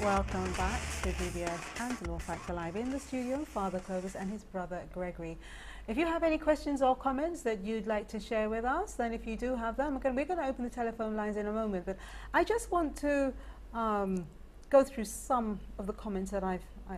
Welcome back to DBS and the Law Factor Live. In the studio, Father Clovis and his brother Gregory. If you have any questions or comments that you'd like to share with us, then if you do have them, we're going to open the telephone lines in a moment. But I just want to go through some of the comments that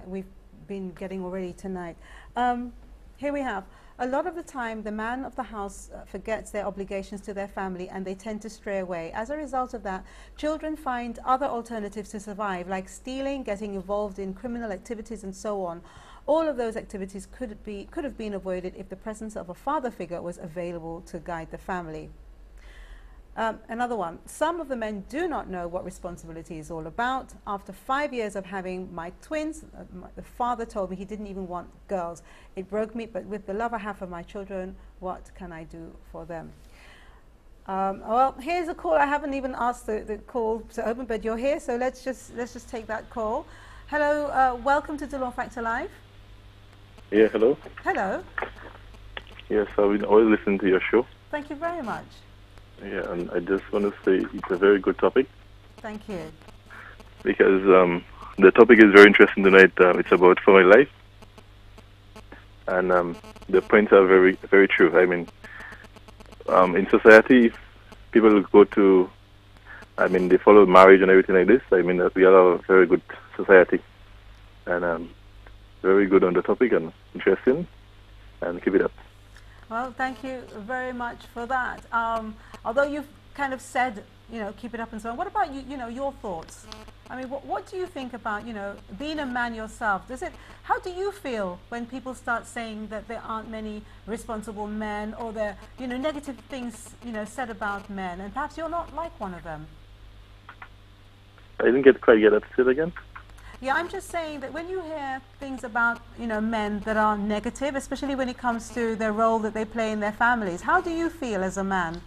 we've been getting already tonight. Here we have. A lot of the time, the man of the house forgets their obligations to their family and they tend to stray away. As a result of that, children find other alternatives to survive, like stealing, getting involved in criminal activities, and so on. All of those activities could have been avoided if the presence of a father figure was available to guide the family. Another one. Some of the men do not know what responsibility is all about. After 5 years of having my twins, the father told me he didn't even want girls. It broke me, but with the love I have for my children, what can I do for them? Well, here's a call. I haven't even asked the call to open, but you're here, so let's just take that call. Hello, welcome to the Law Factor Live. Yeah, hello. Hello. Yes, I've been always listening to your show. Thank you very much. Yeah, and I just want to say it's a very good topic. Thank you. Because the topic is very interesting tonight. It's about family life. And the points are very, very true. I mean, in society, people go to, they follow marriage and everything like this. I mean, we are a very good society. And very good on the topic and interesting. And keep it up. Well, thank you very much for that. Although you've kind of said, keep it up and so on, what about your thoughts? I mean, what do you think about, being a man yourself? How do you feel when people start saying that there aren't many responsible men, or there, negative things, said about men, and perhaps you're not like one of them? I didn't quite get that. Say it again. Yeah, I'm just saying that when you hear things about, men that are negative, especially when it comes to their role that they play in their families, how do you feel as a man?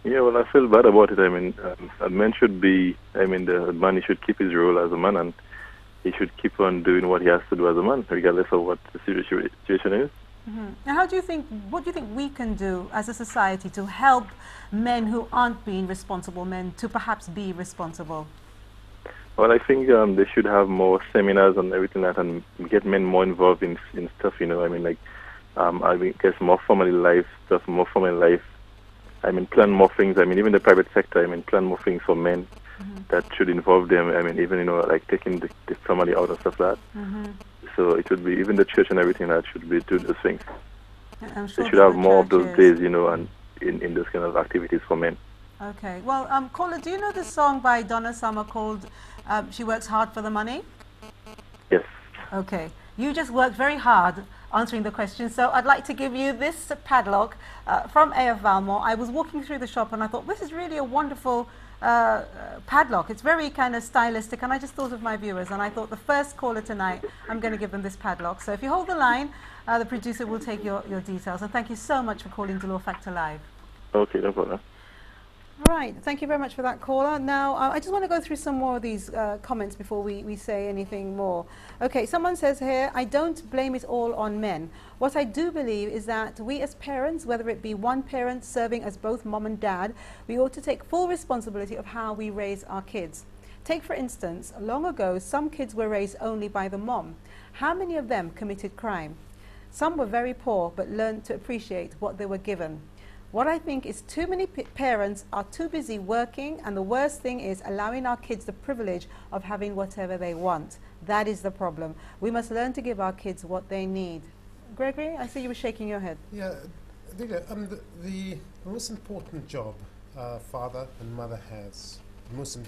Yeah, well, I feel bad about it. I mean, a man should be, the man should keep his role as a man, and he should keep on doing what he has to do as a man, regardless of what the situation is. Mm-hmm. Now, what do you think we can do as a society to help men who aren't being responsible men to perhaps be responsible? Well, I think they should have more seminars and everything like that, and get men more involved in stuff, I guess more family life stuff, more family life. Plan more things. Even the private sector, plan more things for men that should involve them. Even, like taking the family out and stuff like that. Mm-hmm. So it should be, even the church and everything that should be doing those things. I'm sure they should have more of those days, and in those kind of activities for men. Okay. Well, caller, do you know this song by Donna Summer called She Works Hard for the Money? Yes. Okay. You just worked very hard answering the question, so I'd like to give you this padlock from AF Valmore. I was walking through the shop and I thought, this is really a wonderful padlock. It's very kind of stylistic, and I just thought of my viewers, and I thought the first caller tonight, I'm going to give them this padlock. So if you hold the line, the producer will take your details. And thank you so much for calling to Law Factor Live. Okay, no problem. Right, thank you very much for that, caller. Now, I just want to go through some more of these comments before we say anything more. Okay, someone says here, I don't blame it all on men. What I do believe is that we as parents, whether it be one parent serving as both mom and dad, we ought to take full responsibility of how we raise our kids. Take, for instance, long ago, some kids were raised only by the mom. How many of them committed crime? Some were very poor, but learned to appreciate what they were given. What I think is too many parents are too busy working, and the worst thing is allowing our kids the privilege of having whatever they want. That is the problem. We must learn to give our kids what they need. Gregory, I see you were shaking your head. Yeah, the most important job father and mother has, it's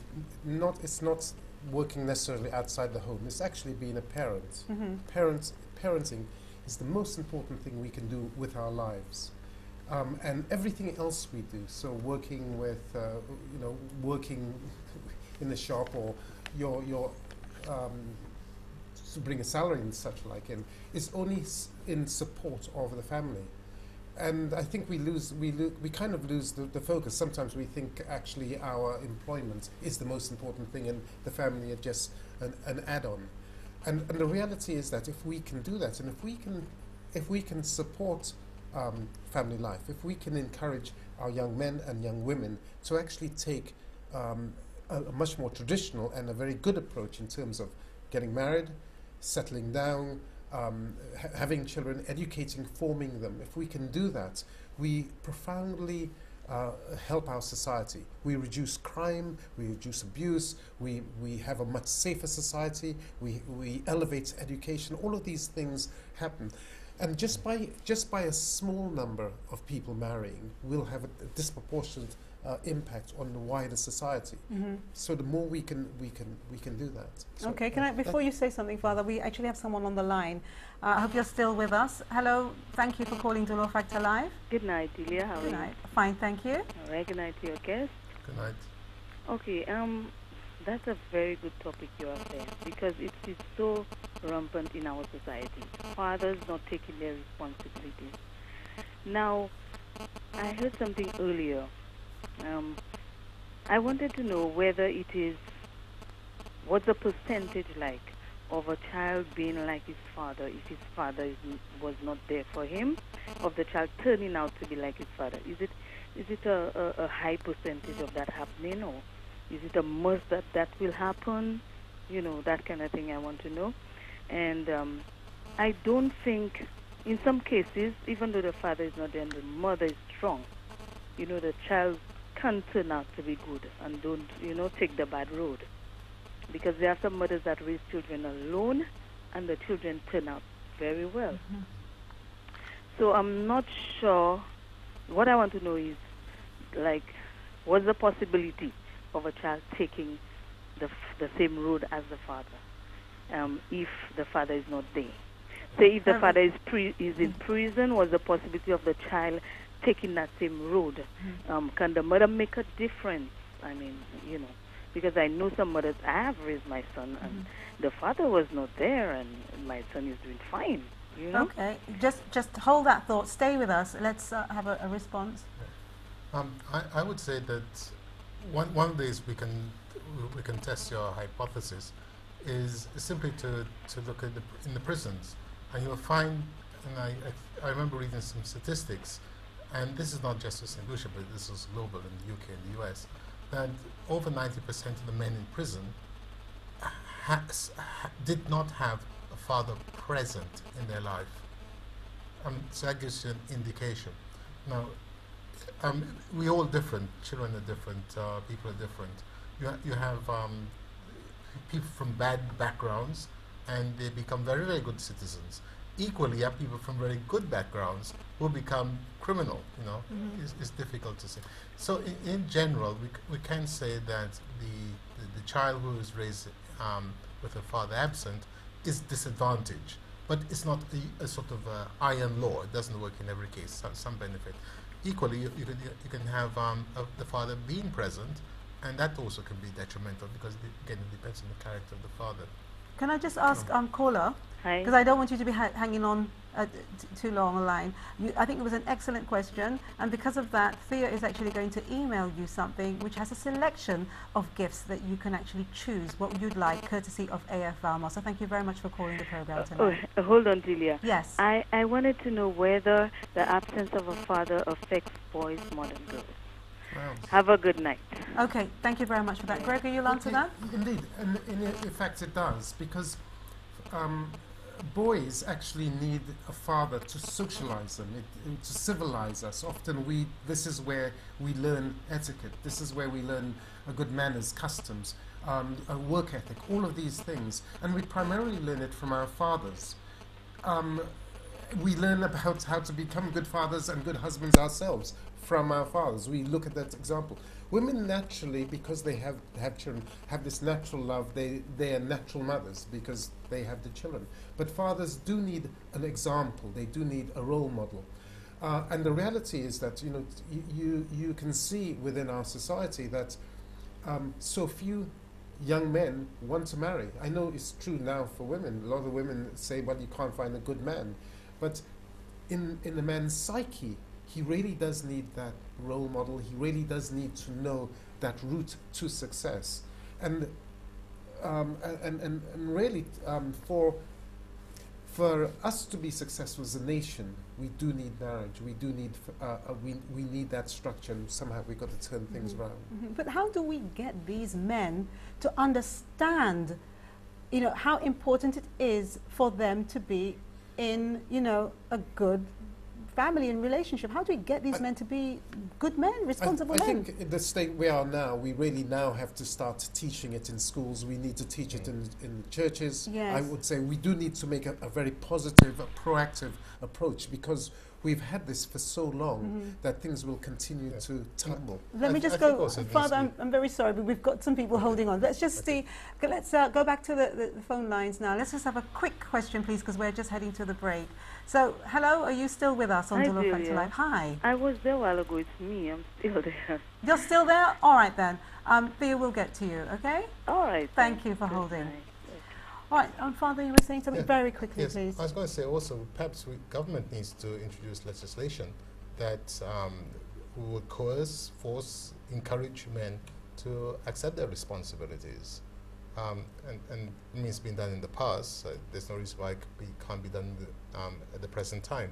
not working necessarily outside the home. It's actually being a parent. Mm-hmm. Parenting is the most important thing we can do with our lives. And everything else we do, so working with, working in the shop, or to bring a salary and such like, and is only in support of the family. And I think we kind of lose the focus. Sometimes we think actually our employment is the most important thing, and the family is just an add-on. And the reality is that if we can do that, and if we can support family life, if we can encourage our young men and young women to actually take a much more traditional and a very good approach in terms of getting married, settling down, having children, educating, forming them. If we can do that, we profoundly help our society. We reduce crime, we reduce abuse, we have a much safer society, we elevate education. All of these things happen. And just by a small number of people marrying, we'll have a disproportionate impact on the wider society. So the more we can do that. So okay, before you say something, Father, we actually have someone on the line. I hope you're still with us. Hello, thank you for calling to Law Factor Live. Good night, Delia. How are you? Fine, thank you. All right, good night to your guest. Good night. Okay, that's a very good topic you are saying, because it is so rampant in our society. Fathers not taking their responsibilities. Now, I heard something earlier. I wanted to know whether what's the percentage like of a child being like his father if his father was not there for him, of the child turning out to be like his father. Is it a high percentage of that happening, or is it a must that will happen? You know, that kind of thing I want to know. And I don't think, in some cases, even though the father is not there and the mother is strong, you know, the child can turn out to be good and don't, take the bad road. Because there are some mothers that raise children alone and the children turn out very well. So I'm not sure. What I want to know is, what's the possibility of a child taking the same road as the father if the father is not there? Say if the father is in prison, what's the possibility of the child taking that same road? Can the mother make a difference? I mean, because I know some mothers, I have raised my son and the father was not there and my son is doing fine, Okay, just hold that thought, stay with us. Let's have a response. I would say that one of the ways we can test your hypothesis is simply to look at in the prisons, and you'll find, and I remember reading some statistics, and this is not just for St. Lucia, but this is global in the UK and the US, that over 90% of the men in prison did not have a father present in their life. So that gives you an indication. Now, we're all different. Children are different. People are different. You have people from bad backgrounds, and they become very, very good citizens. Equally, you have people from very good backgrounds who become criminal. It's difficult to say. So, in general, we can say that the child who is raised with a father absent is disadvantaged, but it's not a sort of iron law. It doesn't work in every case. Some benefit. Equally, you can have the father being present, and that also can be detrimental because again it depends on the character of the father. Can I just ask caller, because I don't want you to be hanging on too long a line. I think it was an excellent question, and because of that, Thea is actually going to email you something which has a selection of gifts that you can actually choose what you'd like, courtesy of AF Valmont. So thank you very much for calling the program tonight. Hold on, Delia. Yes. I wanted to know whether the absence of a father affects boys more than girls. Wow. Have a good night. Okay, thank you very much for that. Gregory, you'll answer that? Indeed, and in fact it does, because boys actually need a father to socialize them, to civilize us. Often this is where we learn etiquette, this is where we learn good manners, customs, a work ethic, all of these things. And we primarily learn it from our fathers. We learn about how to become good fathers and good husbands ourselves from our fathers. We look at that example. Women naturally, because they have children, have this natural love. They are natural mothers because they have the children. But fathers do need an example. They do need a role model. And the reality is that you can see within our society that so few young men want to marry. I know it's true now for women. A lot of women say, well, you can't find a good man. But in a man's psyche, he really does need that role model. He really does need to know that route to success. And really, for us to be successful as a nation, we do need marriage. We do need we need that structure, and somehow we've got to turn things around. But how do we get these men to understand, you know, how important it is for them to be in, you know, a good family and relationship? How do we get these men to be good men, responsible men? I think in the state we are now, we really now have to start teaching it in schools. We need to teach it in churches. Yes. I would say we do need to make a very positive, a proactive approach, because we've had this for so long that things will continue to tumble. Let me just go, Father, I'm very sorry, but we've got some people holding on. Let's just see, let's go back to the phone lines now. Let's just have a quick question, please, because we're just heading to the break. So, hello, are you still with us on Hi, Dolo Factor Live? Hi. I was there a while ago. It's me. I'm still there. You're still there? All right, then. Thea will get to you, okay? All right. Thank you for holding. All right, Father, you were saying something very quickly, yes, please. I was going to say also, perhaps government needs to introduce legislation that would coerce, force, encourage men to accept their responsibilities. And it means been done in the past. There's no reason why it can't be done at the present time.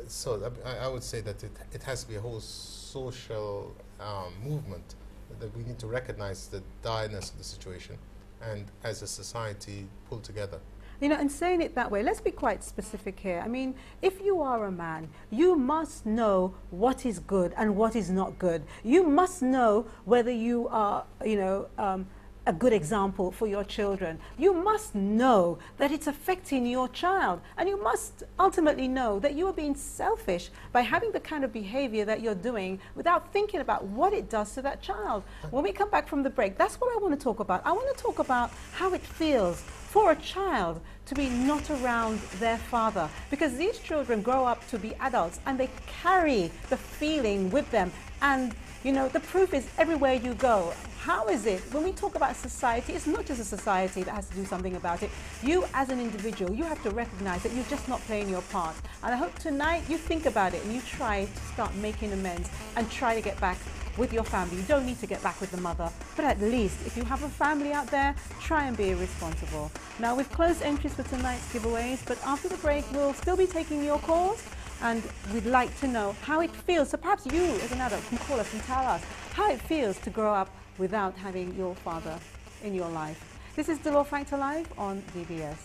So I would say that it has to be a whole social movement, that we need to recognize the direness of the situation and as a society pull together. You know, and saying it that way, let's be quite specific here. I mean, if you are a man, you must know what is good and what is not good. You must know whether you are, you know, a good example for your children. You must know that it's affecting your child, and you must ultimately know that you are being selfish by having the kind of behavior that you're doing without thinking about what it does to that child. When we come back from the break, that's what I want to talk about. I want to talk about how it feels for a child to be not around their father, because these children grow up to be adults and they carry the feeling with them, and you know, the proof is everywhere you go. How is it, when we talk about society, it's not just a society that has to do something about it. You as an individual, you have to recognize that you're just not playing your part. And I hope tonight you think about it and you try to start making amends and try to get back with your family. You don't need to get back with the mother, but at least if you have a family out there, try and be responsible. Now, we've closed entries for tonight's giveaways, but after the break, we'll still be taking your calls, and we'd like to know how it feels. So perhaps you as an adult can call us and tell us how it feels to grow up without having your father in your life. This is the Law Factor Live on DBS.